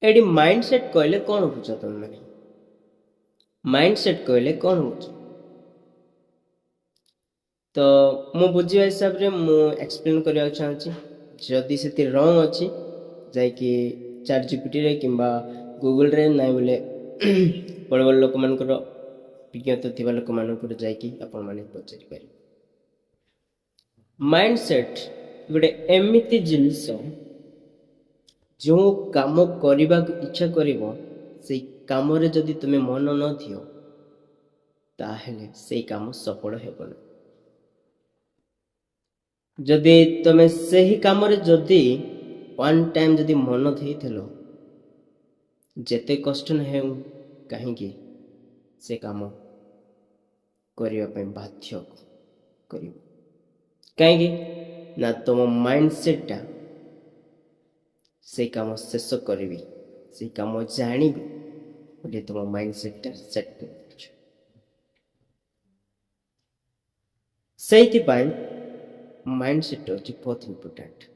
ଏଠି mind set କହିଲେ କ'ଣ ବୁଝ ତୁମେମାନେ? ମାଇଣ୍ଡ ସେଟ୍ କହିଲେ କ'ଣ ବୁଝ? ତ ମୁଁ ବୁଝିବା ହିସାବରେ ମୁଁ ଏକ୍ସପ୍ଲେନ୍ କରିବାକୁ ଚାହୁଁଛି। ଯଦି ସେଥିରେ ରଙ୍ଗ ଅଛି ଯାଇକି ଚାଟ୍ ଜିପିଟିରେ କିମ୍ବା ଗୁଗୁଲରେ, ନାଇଁ ବୋଲେ ବଡ଼ ବଡ଼ ଲୋକମାନଙ୍କର ବିଜ୍ଞତା ଥିବା ଲୋକମାନଙ୍କର ଯାଇକି ଆପଣମାନେ ପଚାରିପାରିବେ। ମାଇଣ୍ଡ ସେଟ୍ ଗୋଟେ ଏମିତି ଜିନିଷ ଯେଉଁ କାମ କରିବାକୁ ଇଚ୍ଛା କରିବ, ସେଇ କାମରେ ଯଦି ତୁମେ ମନ ନ ଦିଅ ତାହେଲେ ସେଇ କାମ ସଫଳ ହେବ ନାହିଁ। ଯଦି ତୁମେ ସେହି କାମରେ ଯଦି ୱାନ୍ ଟାଇମ୍ ଯଦି ମନ ଦେଇଥିଲ, ଯେତେ କଷ୍ଟ ନ ହେଉ କାହିଁକି ସେ କାମ କରିବା ପାଇଁ ବାଧ୍ୟ କରିବ। କାହିଁକି ନା ତୁମ ମାଇଣ୍ଡ ସେଟ୍ଟା ସେଇ କାମ ଶେଷ କରିବି, ସେଇ କାମ ଜାଣିବି ବୋଲି ତୁମ ମାଇଣ୍ଡ ସେଟ୍ଟା ସେଟ୍ କରିଦେଇଛ। ସେଇଥିପାଇଁ ମାଇଣ୍ଡ ସେଟ୍ ହେଉଛି ବହୁତ ଇମ୍ପୋର୍ଟାଣ୍ଟ।